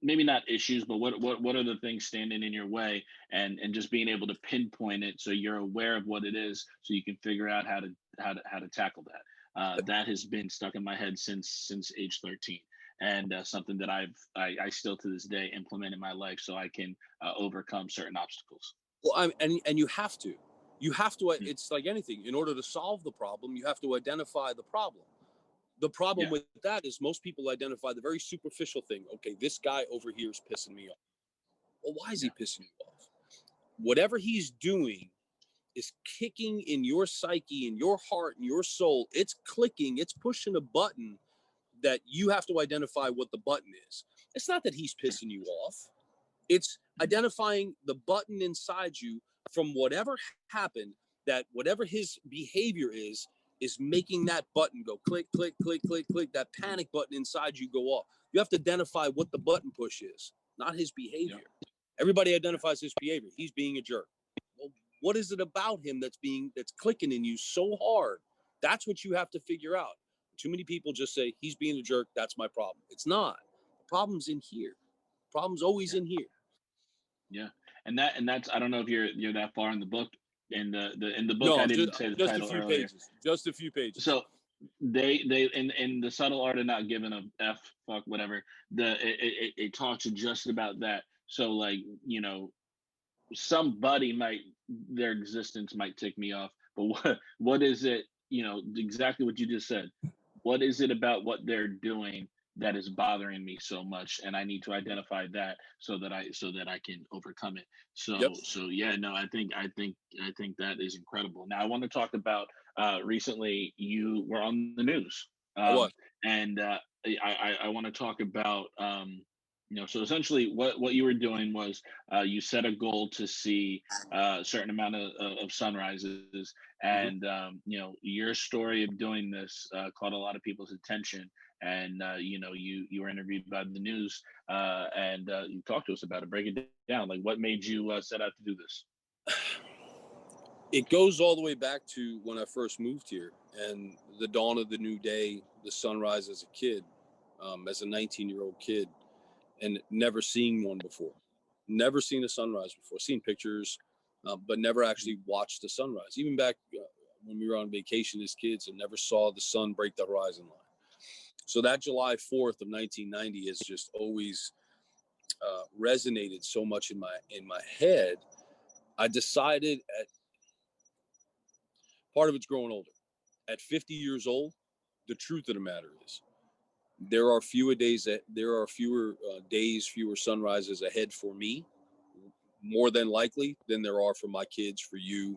maybe not issues, but what are the things standing in your way, and just being able to pinpoint it so you're aware of what it is, so you can figure out how to tackle that. That has been stuck in my head since age 13, and something that I still to this day implement in my life so I can overcome certain obstacles. Well, and you have to. It's like anything. In order to solve the problem, you have to identify the problem. The problem with that is most people identify the very superficial thing. Okay, this guy over here is pissing me off. Well, why is he pissing you off? Whatever he's doing is kicking in your psyche, in your heart, in your soul. It's clicking, it's pushing a button that you have to identify what the button is. It's not that he's pissing you off. It's identifying the button inside you from whatever happened, that whatever his behavior is is making that button go click, click, click, click, click, that panic button inside you go off. You have to identify what the button push is, not his behavior. Yeah. Everybody identifies his behavior. He's being a jerk. Well, what is it about him that's clicking in you so hard? That's what you have to figure out. Too many people just say, he's being a jerk, that's my problem. It's not. The problem's in here. The problem's always in here. Yeah. And that's, I don't know if you're that far in the book. In the book, I didn't say the title earlier. Pages. Just a few pages. So they in the subtle art of not giving a f fuck whatever. It talks just about that. So like, you know, somebody their existence might tick me off, but what is it? You know, exactly what you just said. What is it about what they're doing that is bothering me so much, and I need to identify that so that I can overcome it. So yep. So yeah, no, I think that is incredible. Now I want to talk about recently you were on the news, and I want to talk about you know, so essentially what you were doing was you set a goal to see a certain amount of sunrises, and you know, your story of doing this caught a lot of people's attention, and you know, you were interviewed by the news, and you talked to us about it. Break it down. Like, what made you set out to do this? It goes all the way back to when I first moved here, and the dawn of the new day, the sunrise as a kid, as a 19-year-old kid, and never seeing one before. Never seen a sunrise before. Seen pictures, but never actually watched the sunrise. Even back when we were on vacation as kids, and never saw the sun break the horizon line. So that July 4th of 1990 has just always resonated so much in my head. I decided part of it's growing older. At 50 years old, the truth of the matter is, there are fewer days, fewer sunrises ahead for me, more than likely, than there are for my kids, for you,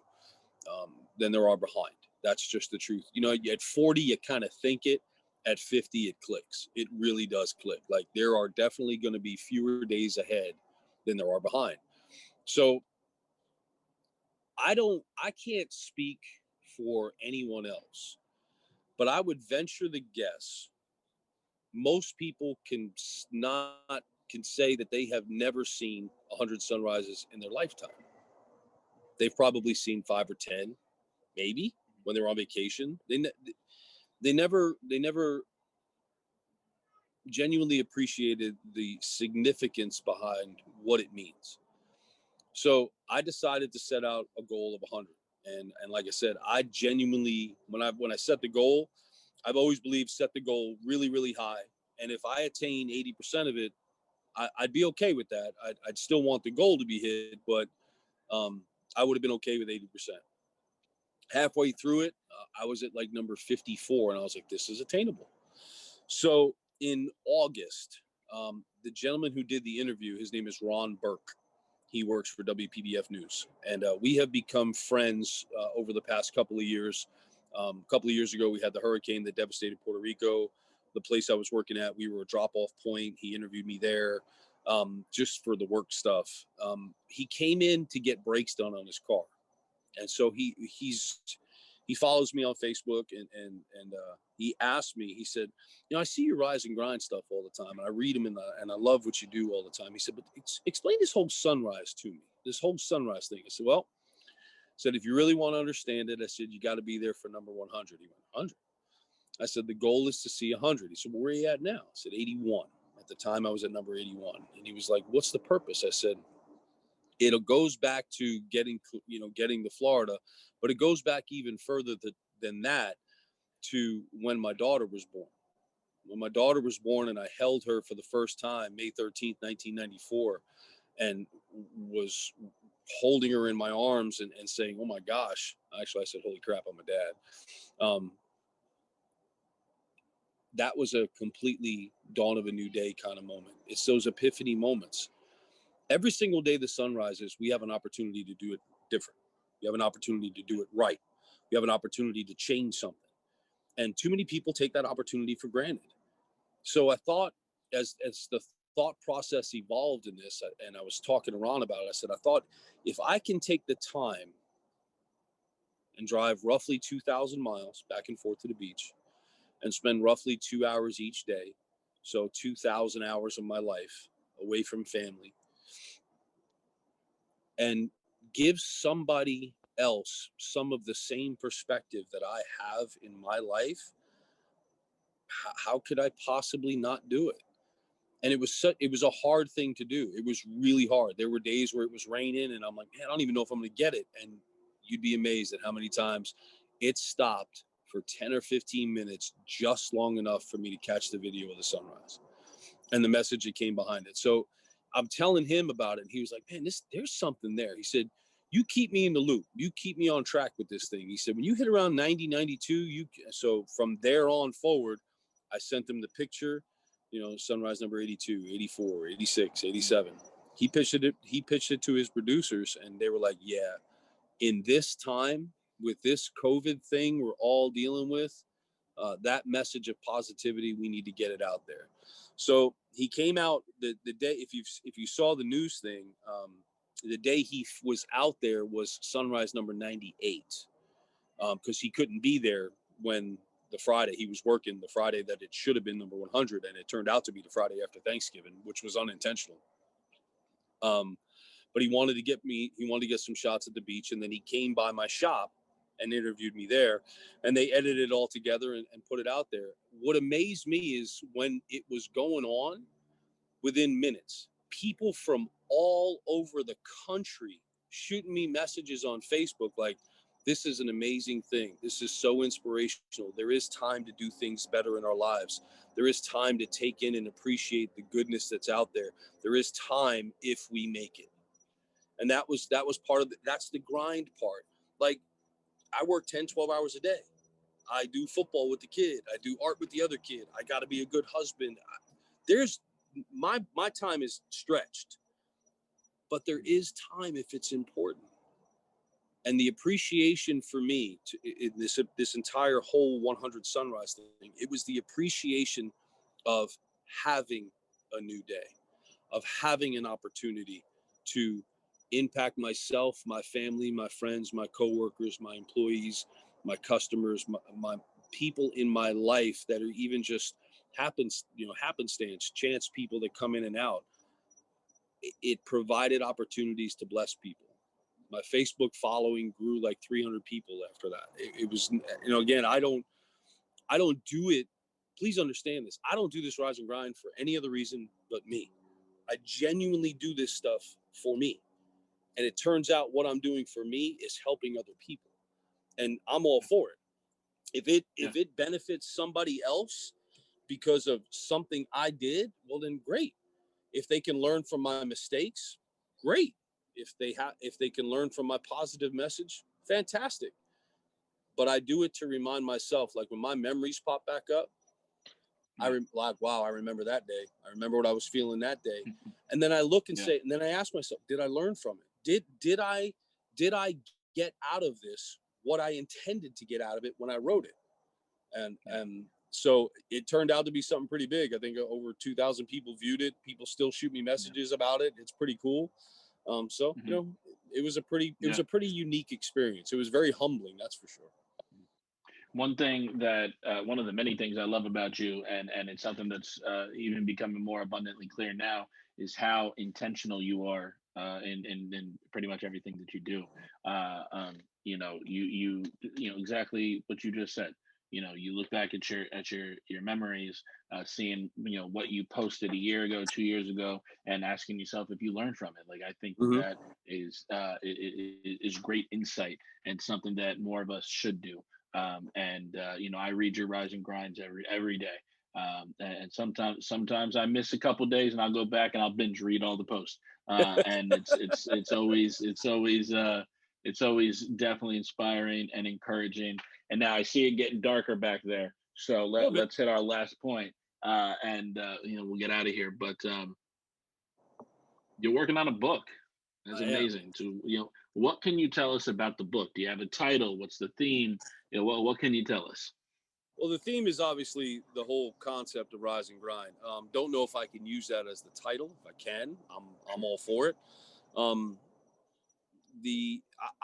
than there are behind. That's just the truth. You know, at 40, you kind of think it. At 50, it clicks. It really does click. Like, there are definitely going to be fewer days ahead than there are behind. So I can't speak for anyone else, but I would venture the guess most people can say that they have never seen 100 sunrises in their lifetime. They've probably seen 5 or 10, maybe, when they're on vacation. They never genuinely appreciated the significance behind what it means. So I decided to set out a goal of 100. And like I said, I genuinely, when I set the goal, I've always believed set the goal really, really high. And if I attain 80% of it, I'd be okay with that. I'd still want the goal to be hit, but I would have been okay with 80%. Halfway through it, I was at like number 54, and I was like, this is attainable. So in August, the gentleman who did the interview, his name is Ron Burke. He works for WPBF News, and we have become friends over the past couple of years. A couple of years ago, we had the hurricane that devastated Puerto Rico. The place I was working at, we were a drop-off point. He interviewed me there just for the work stuff. He came in to get brakes done on his car, and so he follows me on Facebook, and he asked me. He said, "You know, I see your Rise and Grind stuff all the time, and I read them, and I love what you do all the time." He said, "But explain this whole sunrise to me. This whole sunrise thing." I said, "Well," said, "if you really want to understand it," I said, "you got to be there for number 100. He went, 100. I said, "The goal is to see 100. He said, "Well, where are you at now?" I said, 81. At the time, I was at number 81. And he was like, "What's the purpose?" I said, "It goes back to getting to Florida, but it goes back even further than that to when my daughter was born. When my daughter was born and I held her for the first time, May 13th, 1994, and was holding her in my arms and saying, oh my gosh," actually I said, "Holy crap, I'm a dad." That was a completely dawn of a new day kind of moment. It's those epiphany moments. Every single day the sun rises, we have an opportunity to do it different. We have an opportunity to do it right. We have an opportunity to change something. And too many people take that opportunity for granted. So I thought, as the thought process evolved in this, and I was talking to Ron about it, I said, I thought, if I can take the time and drive roughly 2,000 miles back and forth to the beach and spend roughly 2 hours each day. So 2,000 hours of my life away from family, and give somebody else some of the same perspective that I have in my life, how could I possibly not do it? And it was a hard thing to do. It was really hard. There were days where it was raining and I'm like, man, I don't even know if I'm going to get it. And you'd be amazed at how many times it stopped for 10 or 15 minutes, just long enough for me to catch the video of the sunrise and the message that came behind it. So I'm telling him about it, and he was like, man, there's something there. He said, you keep me in the loop. You keep me on track with this thing. He said, when you hit around 90, 92, so from there on forward, I sent him the picture, sunrise number 82, 84, 86, 87. He pitched it to his producers, and they were like, yeah, in this time with this COVID thing we're all dealing with, that message of positivity, we need to get it out there. So he came out the day, if you saw the news thing, the day he was out there was sunrise number 98, because he couldn't be there when the Friday he was working, the Friday that it should have been number 100, and it turned out to be the Friday after Thanksgiving, which was unintentional. But he wanted to get some shots at the beach, and then he came by my shop and interviewed me there, and they edited it all together and put it out there. What amazed me is when it was going on, within minutes, people from all over the country shooting me messages on Facebook like, this is an amazing thing. This is so inspirational. There is time to do things better in our lives. There is time to take in and appreciate the goodness that's out there. There is time if we make it. And that was part of that's the grind part. Like, I work 10, 12 hours a day. I do football with the kid. I do art with the other kid. I got to be a good husband. There's my time is stretched, but there is time if it's important. And the appreciation for me in this entire whole 100 sunrise thing, it was the appreciation of having a new day, of having an opportunity to impact myself, my family, my friends, my coworkers, my employees, my customers, my people in my life that are even just happenstance, chance people that come in and out. It provided opportunities to bless people. My Facebook following grew like 300 people after that. It was, again, I don't do it. Please understand this. I don't do this rise and grind for any other reason but me. I genuinely do this stuff for me. And it turns out what I'm doing for me is helping other people. And I'm all for it. If it benefits somebody else because of something I did, well then great. If they can learn from my mistakes, great. If they can learn from my positive message, fantastic. But I do it to remind myself, like when my memories pop back up, wow, I remember that day. I remember what I was feeling that day. And then I look and say, and then I ask myself, did I learn from it? Did I get out of this what I intended to get out of it when I wrote it? And so it turned out to be something pretty big. I think over 2,000 people viewed it. People still shoot me messages about it. It's pretty cool. It was a pretty unique experience. It was very humbling, that's for sure. One thing that one of the many things I love about you, and it's something that's even becoming more abundantly clear now, is how intentional you are in pretty much everything that you do. You exactly what you just said. You look back at your memories, seeing what you posted a year ago, 2 years ago, and asking yourself if you learned from it. Like, I think that is great insight and something that more of us should do. I read your rise and grinds every day. And sometimes I miss a couple days and I'll go back and I'll binge read all the posts. And it's always definitely inspiring and encouraging. And now I see it getting darker back there. So let's hit our last point. We'll get out of here. But you're working on a book. That's amazing. So, what can you tell us about the book? Do you have a title? What's the theme? What can you tell us? Well, the theme is obviously the whole concept of rise and grind. Don't know if I can use that as the title. If I can, I'm all for it.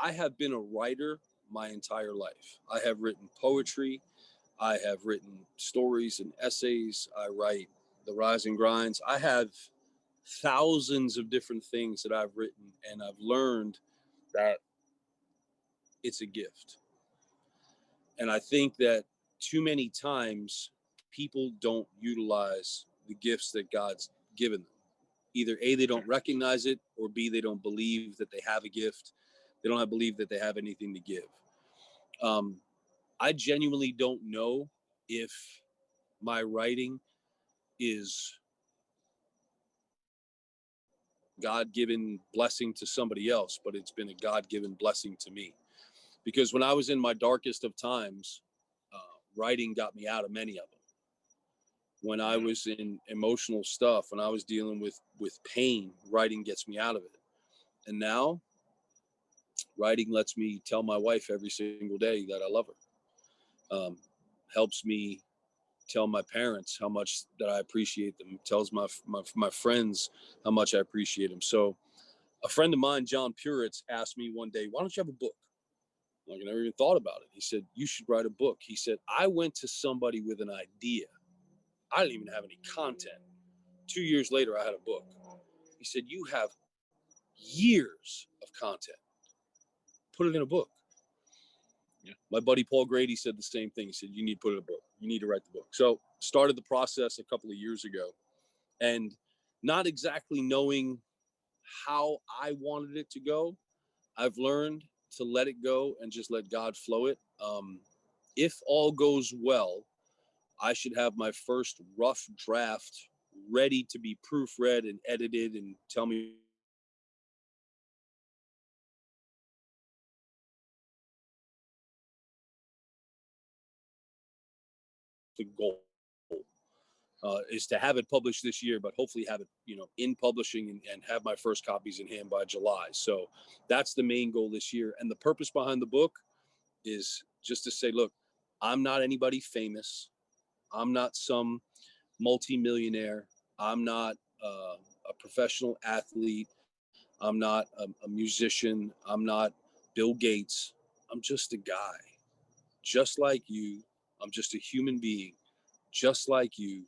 I have been a writer my entire life. I have written poetry. I have written stories and essays. I write the rise and grinds. I have thousands of different things that I've written, and I've learned that it's a gift. And I think that too many times people don't utilize the gifts that God's given them. Either A, they don't recognize it, or B, they don't believe that they have a gift. They don't believe that they have anything to give. I genuinely don't know if my writing is God-given blessing to somebody else, but it's been a God-given blessing to me. Because when I was in my darkest of times, writing got me out of many of them. When I was in emotional stuff, when I was dealing with pain, writing gets me out of it. And now, writing lets me tell my wife every single day that I love her. Helps me tell my parents how much that I appreciate them. Tells my friends how much I appreciate them. So, a friend of mine, John Puritz, asked me one day, "Why don't you have a book?" Like, I never even thought about it. He said, "You should write a book." He said, "I went to somebody with an idea. I didn't even have any content. 2 years later, I had a book." He said, "You have years of content. Put it in a book." Yeah. My buddy Paul Grady said the same thing. He said, "You need to put it in a book. You need to write the book." So started the process a couple of years ago, and not exactly knowing how I wanted it to go, I've learned to let it go and just let God flow it. If all goes well, I should have my first rough draft ready to be proofread and edited and tell me the goal is to have it published this year, but hopefully have it, in publishing and have my first copies in hand by July. So that's the main goal this year. And the purpose behind the book is just to say, look, I'm not anybody famous. I'm not some multimillionaire. I'm not a professional athlete. I'm not a musician. I'm not Bill Gates. I'm just a guy, just like you. I'm just a human being, just like you.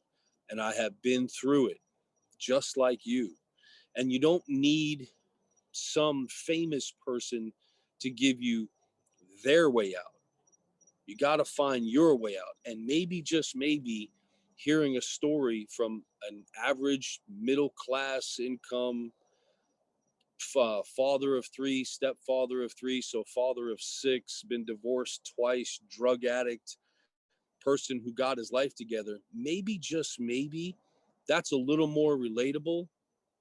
And I have been through it, just like you. And you don't need some famous person to give you their way out. You got to find your way out. And maybe, just maybe, hearing a story from an average middle class income father of three, stepfather of three, so father of six, been divorced twice, drug addict, person who got his life together, maybe, just maybe, that's a little more relatable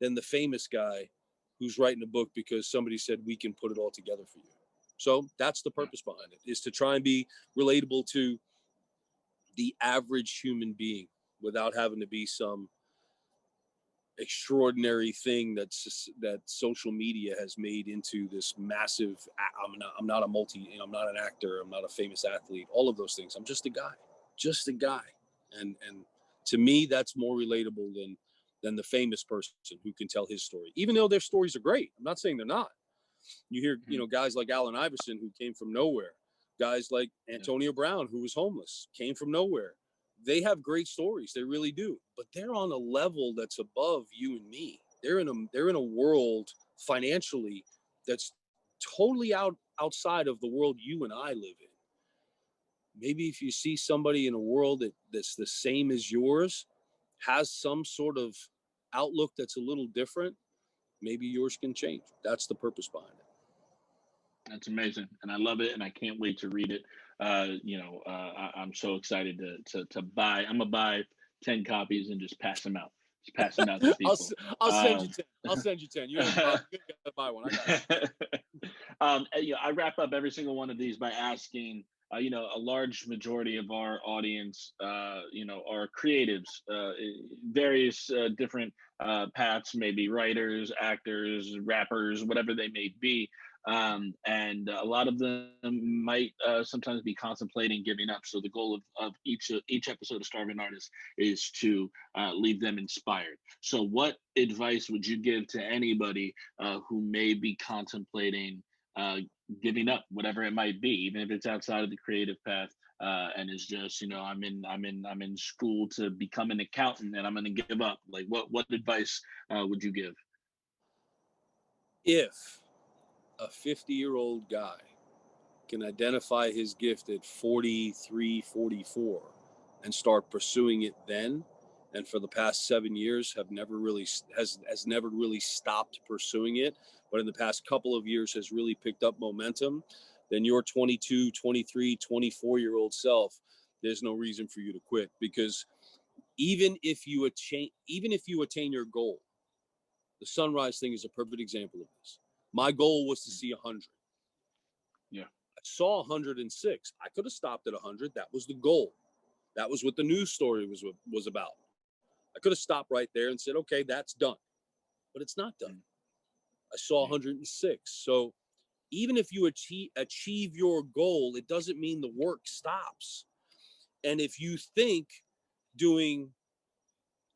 than the famous guy who's writing a book because somebody said we can put it all together for you. So that's the purpose behind it, is to try and be relatable to the average human being without having to be some extraordinary thing that social media has made into this massive. I'm not I'm not an actor. I'm not a famous athlete. All of those things. I'm just a guy. And to me, that's more relatable than the famous person who can tell his story, even though their stories are great. I'm not saying they're not. You hear, guys like Allen Iverson, who came from nowhere, guys like Antonio Brown, who was homeless, came from nowhere. They have great stories. They really do. But they're on a level that's above you and me. They're in a world financially that's totally outside of the world you and I live in. Maybe if you see somebody in a world that's the same as yours, has some sort of outlook that's a little different, maybe yours can change. That's the purpose behind it. That's amazing, and I love it, and I can't wait to read it. I'm so excited to buy. I'm gonna buy 10 copies and just pass them out. Just pass them out to people. I'll send you 10. I'll send you 10. You gotta buy one. I wrap up every single one of these by asking. A large majority of our audience, are creatives, various different paths, maybe writers, actors, rappers, whatever they may be. And a lot of them might sometimes be contemplating giving up. So the goal of each episode of Starving Artist is to leave them inspired. So what advice would you give to anybody who may be contemplating giving up whatever it might be, even if it's outside of the creative path. And it's just, I'm in school to become an accountant, and I'm going to give up. Like, what advice would you give? If a 50-year-old guy can identify his gift at 43, 44 and start pursuing it then, and for the past 7 years has never really stopped pursuing it, but in the past couple of years has really picked up momentum, then your 22, 23, 24-year-old self, there's no reason for you to quit, because even if you attain your goal, the sunrise thing is a perfect example of this. My goal was to see 100. Yeah. I saw 106. I could have stopped at 100. That was the goal. That was what the news story was about. I could have stopped right there and said, okay, that's done. But it's not done. I saw 106. So even if you achieve your goal, it doesn't mean the work stops. And if you think doing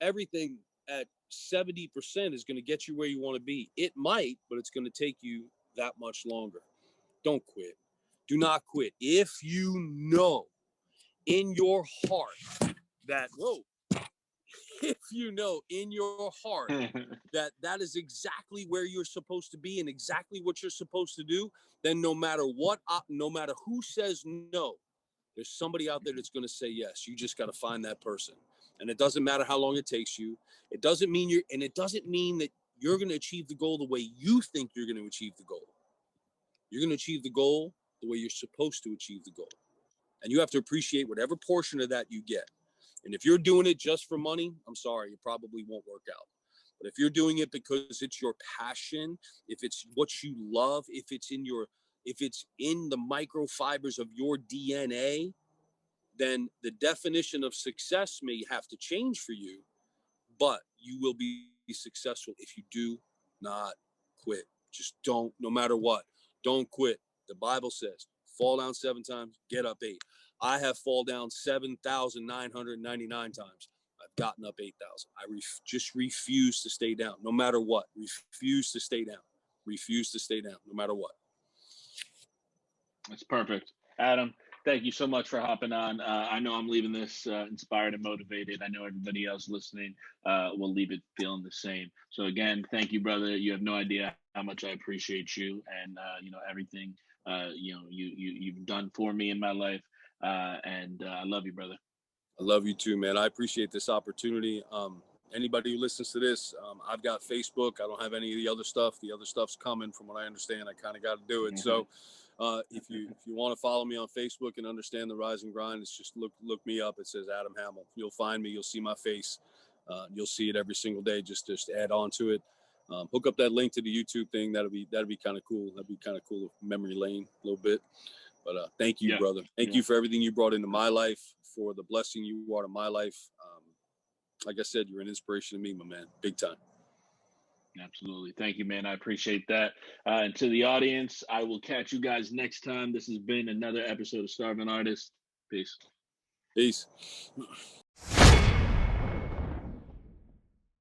everything at 70% is going to get you where you want to be, it might, but it's going to take you that much longer. Don't quit. Do not quit. If you know in your heart that, if you know in your heart that is exactly where you're supposed to be and exactly what you're supposed to do, then no matter who says no, there's somebody out there that's going to say yes. You just got to find that person. And it doesn't matter how long it takes you. It doesn't mean that you're going to achieve the goal the way you think you're going to achieve the goal. You're going to achieve the goal the way you're supposed to achieve the goal. And you have to appreciate whatever portion of that you get. And if you're doing it just for money, I'm sorry, it probably won't work out. But if you're doing it because it's your passion, if it's what you love, if it's in the microfibers of your DNA, then the definition of success may have to change for you, but you will be successful if you do not quit. Just don't, no matter what, don't quit. The Bible says, fall down 7 times, get up 8. I have fallen down 7,999 times. I've gotten up 8,000. I just refuse to stay down, no matter what. Refuse to stay down. Refuse to stay down, no matter what. That's perfect. Adam, thank you so much for hopping on. I know I'm leaving this inspired and motivated. I know everybody else listening will leave it feeling the same. So again, thank you, brother. You have no idea how much I appreciate you and everything you've done for me in my life. And I love you, brother. I love you too, man. I appreciate this opportunity. Anybody who listens to this, I've got Facebook. I don't have any of the other stuff. The other stuff's coming, from what I understand. I kind of got to do it. Mm-hmm. So if you want to follow me on Facebook and understand the rise and grind, it's just look me up. It says Adam Hamill. You'll find me. You'll see my face. You'll see it every single day. Just add on to it. Hook up that link to the YouTube thing. That'd be kind of cool. That'd be kind of cool. Memory lane a little bit. But thank you, brother. Thank you for everything you brought into my life, for the blessing you are to my life. Like I said, you're an inspiration to me, my man. Big time. Absolutely. Thank you, man. I appreciate that. And to the audience, I will catch you guys next time. This has been another episode of Starving Artist. Peace. Peace.